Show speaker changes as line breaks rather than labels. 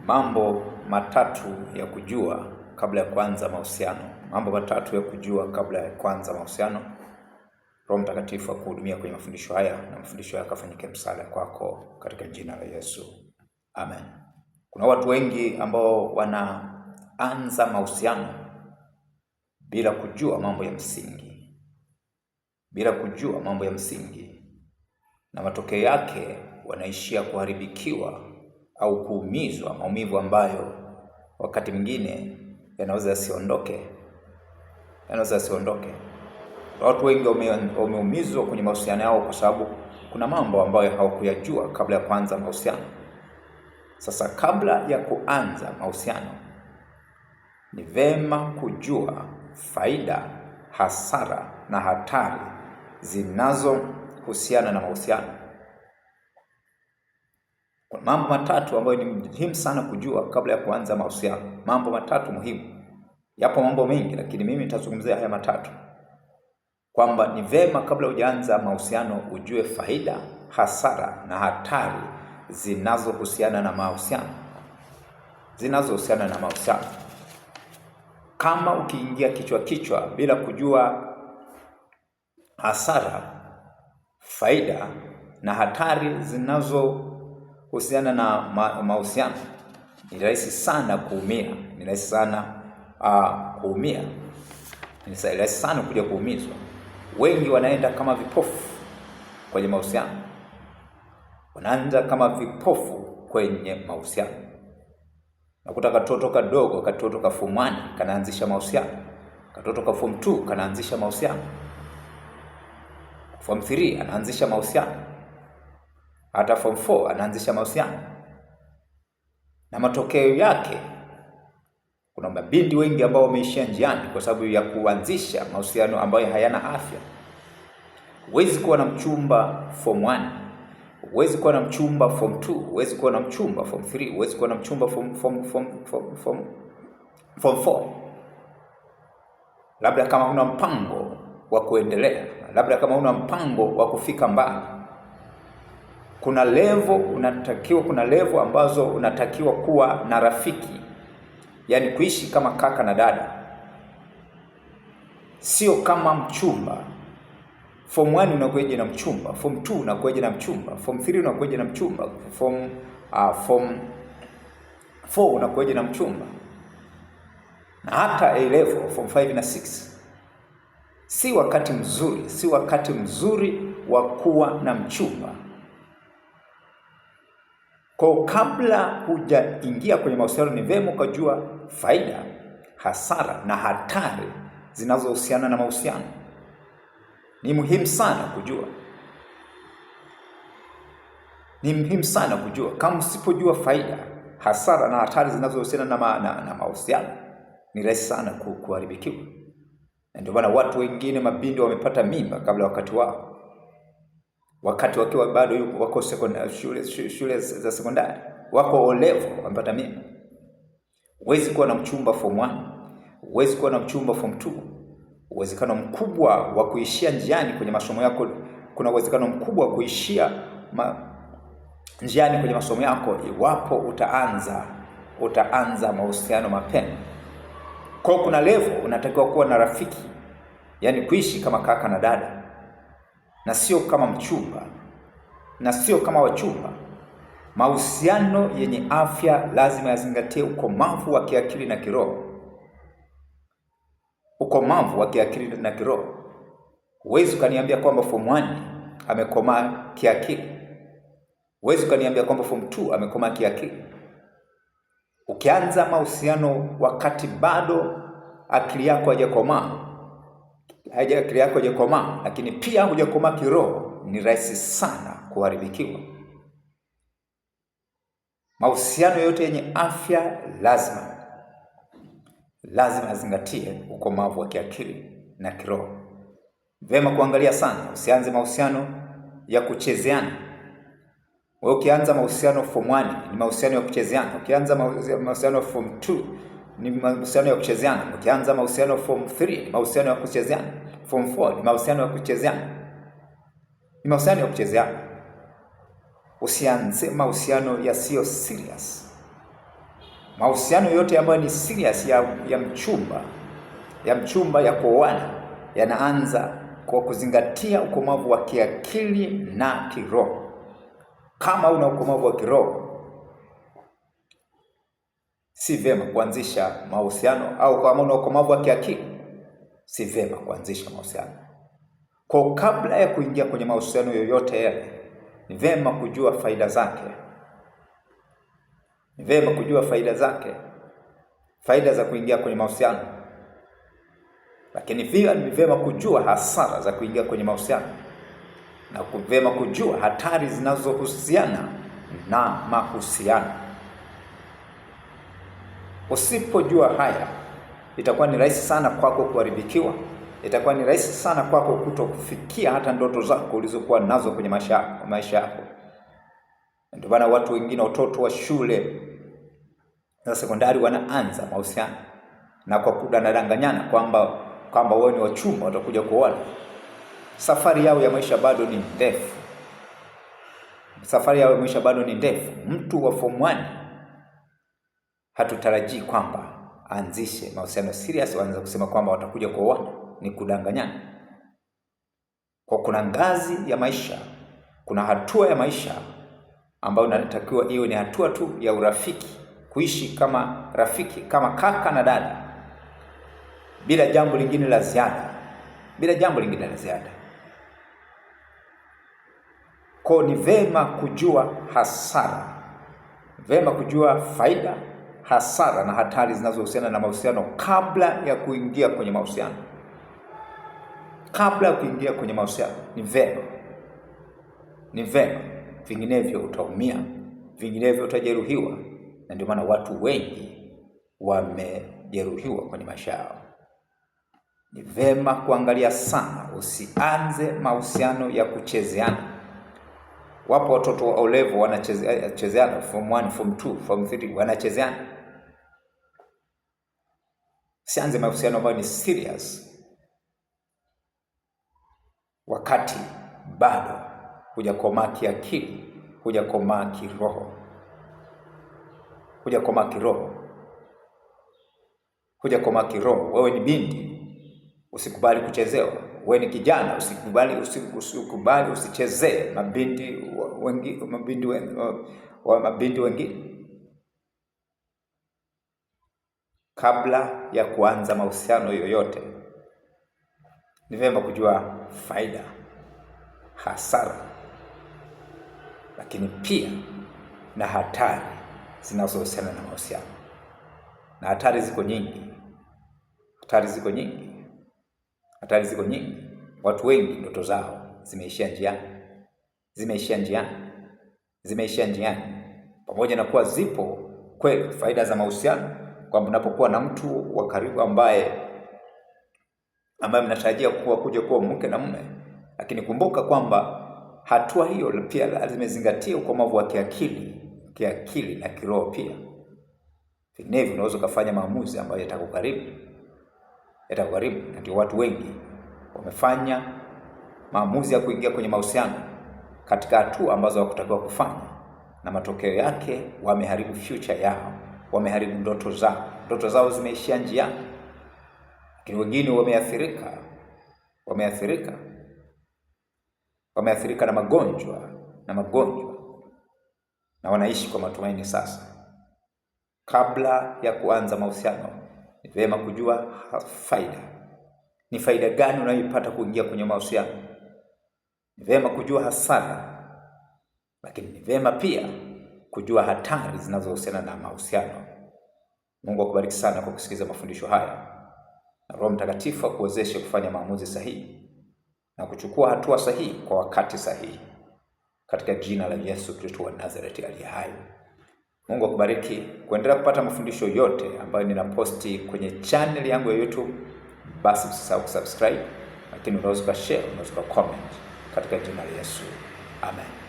Mambo matatu ya kujua kabla ya kuanza mahusiano. Mambo matatu ya kujua kabla ya kuanza mahusiano. Roho Mtakatifu akuhudumia kwenye mafundisho haya na mafundisho haya yakafanyike msaada kwako katika jina la Yesu. Amen. Kuna watu wengi ambao wanaanza mahusiano bila kujua mambo ya msingi. Bila kujua mambo ya msingi. Na matokeo yake wanaishia kuharibikiwa au kuumizwa, maumivu ambayo wakati mwingine yanaweza yasiondoke. Watu wengi wameumizwa kwenye mahusiano yao kwa sababu kuna mambo ambayo hawakuyajua kabla ya kuanza mahusiano. Sasa kabla ya kuanza mahusiano ni vema kujua faida, hasara na hatari zinazohusiana na mahusiano. Kuna mambo matatu ambayo ni muhimu sana kujua kabla ya kuanza mahusiano. Mambo matatu muhimu. Yapo mambo mengi lakini mimi nitazungumzia haya matatu. Kwamba ni vema kabla hujaanza mahusiano ujue faida, hasara na hatari zinazohusiana na mahusiano. Kama ukiingia kichwa bila kujua hasara, faida na hatari zinazohusiana na mahusiano, ni rahisi sana kuumia. Ni rahisi sana kuja kuumizwa. Wengi wanaenda kama vipofu kwenye mahusiano. Nakuta katoto kadogo, katoto ka form 1 kanaanzisha mahusiano. Katoto ka form 2 kanaanzisha mahusiano. Form 3 anaanzisha mahusiano. Hata form 4 anaanzisha mahusiano. Na matokeo yake kuna mabinti wengi ambao wameishia njiani kwa sababu ya kuanzisha mahusiano ambayo hayana afya. Huwezi kuwa na mchumba form 1, huwezi kuwa na mchumba form 2, huwezi kuwa na mchumba form 3, huwezi kuwa na mchumba form 4. Labda kama huna mpango wa kuendelea, labda kama huna mpango wa kufika mbali. Kuna level ambazo unatakiwa kuwa na rafiki. Yaani kuishi kama kaka na dada. Sio kama mchumba. Form 1 unakuja na mchumba, form 2 unakuja na mchumba, form 3 unakuja na mchumba, form 4 unakuja na mchumba. Na hata A level, form 5 na 6. Si wakati mzuri wa kuwa na mchumba. Kwa kabla hujaingia kwenye mahusiano ni vema kujua faida, hasara na hatari zinazohusiana na mahusiano. Ni muhimu sana kujua. Kama usipojua faida, hasara na hatari zinazohusiana na mahusiano, ni rahisi sana kuharibikiwa. Na ndio maana watu wengine mabinti wamepata mimba kabla wakati wao. Wakati wakiwa bado wako shule za sekondari, wako O level wamepata mimba. Huwezi kuwa na mchumba form 1, huwezi kuwa na mchumba form 2. Uwezekano mkubwa wa kuishia njiani kwenye masomo yako, kuna uwezekano mkubwa wa kuishia njiani kwenye masomo yako iwapo utaanza mahusiano mapema. Kwa kuna level unatakiwa kuwa na rafiki, yaani kuishi kama kaka na dada. Na sio kama mchumba, na sio kama wachumba. Mahusiano yenye afya lazima yazingatie ukomavu wa kiakili na kiroho. Huwezi kaniambia kwamba form 1 amekomaa kiakili. Huwezi kaniambia kwamba form 2 amekomaa kiakili. Ukianza mahusiano wakati bado akili yako haijakomaa, lakini pia hujakomaa kiroho, ni rahisi sana kuharibikiwa. Mahusiano yote yenye afya lazima yazingatie ukomavu wa kiakili na kiroho. Vema kuangalia sana, usianze mahusiano ya kuchezeana. Wewe ukianza mahusiano form 1 ni mahusiano ya kuchezeana. Ukianza mahusiano form 2 ni mahusiano ya kuchezeana. Ukianza mahusiano form 3 ni mahusiano ya kuchezeana. Form 4 ni mahusiano ya kuchezeana. Usianze mahusiano yasiyo serious. Mahusiano yote ambayo ni serious ya mchumba ya kuoana yanaanza kwa kuzingatia ukomavu wa kiakili na kiroho. Kama una ukomavu wa kiroho, si vema kuanzisha mahusiano, au kama una ukomavu wa kiakili, si vema kuanzisha mahusiano. Kwa kabla ya kuingia kwenye mahusiano yoyote yale, ni vema kujua faida zake. Ni vema kujua faida zake, faida za kuingia kwenye mahusiano. Lakini pia ni vema kujua hasara za kuingia kwenye mahusiano, na vema kujua hatari zinazohusiana na mahusiano. Usipojua haya, itakuwa ni rahisi sana kwako kuharibikiwa. Itakuwa ni rahisi sana kwako kutokufikia hata ndoto zako ulizokuwa nazo kwenye maisha yako. Ndio maana watu wengine, watoto wa shule na sekondari, wanaanza mahusiano na kwa kudanganyana kwamba wao ni wachumba watakuja kuoana. Safari yao ya maisha bado ni ndefu. Mtu wa form 1 hatutarajii kwamba anzishe mahusiano serious, waanze kusema kwamba watakuja kuoana. Ni kudanganyana. Kwa kuna ngazi ya maisha, kuna hatua ya maisha ambayo inatakiwa iwe ni hatua tu ya urafiki, kuishi kama rafiki, kama kaka na dada, bila jambo lingine la ziada. Kwa ni vema kujua hasara, vema kujua faida, hasara na hatari zinazohusiana na mahusiano kabla ya kuingia kwenye mahusiano. Kabla ya kuingia kwenye mahusiano ni vema, vinginevyo utaumia, vinginevyo utajeruhiwa. Na ndio maana watu wengi wamejeruhiwa kwenye maisha yao. Ni vema kuangalia sana, usianze mahusiano ya kuchezeana. Wapo watoto wa olevo wanachezeana, form 1, form 2, form 3 wanachezeana. Sianze mahusiano ambayo ni serious wakati bado hujakomaa kiakili, hujakomaa kiroho. Wewe ni binti, usikubali kuchezewa. Wewe ni kijana, usikubali usichezee mabinti wengine. Kabla ya kuanza mahusiano yoyote, ni vyema kujua faida, hasara, lakini pia na hatari zinazohusiana na mahusiano. Na hatari ziko nyingi. Watu wengi ndoto zao zimeishia njiani. Pamoja na kuwa zipo kweli faida za mahusiano, kwamba unapokuwa na mtu wa karibu ambaye mnatarajia kuja kuwa mke na mume, lakini kumbuka kwamba hatua hiyo pia lazima izingatie ukomavu wa kiakili na kiroho pia. Vinginevyo unaweza kufanya maamuzi ambayo yatakugharimu. Na ndio watu wengi wamefanya maamuzi ya kuingia kwenye mahusiano katika hatua ambazo hawakutakiwa kufanya, na matokeo yake wameharibu future yao, wameharibu ndoto zao zimeishia njiani. Lakini wengine wameathirika na magonjwa na wanaishi kwa matumaini sasa. Kabla ya kuanza mahusiano, ni vyema kujua faida. Ni faida gani unayoipata kuingia kwenye mahusiano? Ni vyema kujua hasara, lakini ni vyema pia kujua hatari zinazohusiana na mahusiano. Mungu akubariki sana kwa kusikiliza mafundisho haya, na Roho Mtakatifu akuwezeshe kufanya maamuzi sahihi na kuchukua hatua sahihi kwa wakati sahihi, katika jina la Yesu Kristo wa Nazareti aliye hai. Mungu akubariki. Kuendelea kupata mafundisho yote ambayo ninaposti kwenye channel yangu ya YouTube, basi usisahau kusubscribe, lakini unaweza kushare, unaweza comment, katika jina la Yesu. Amen.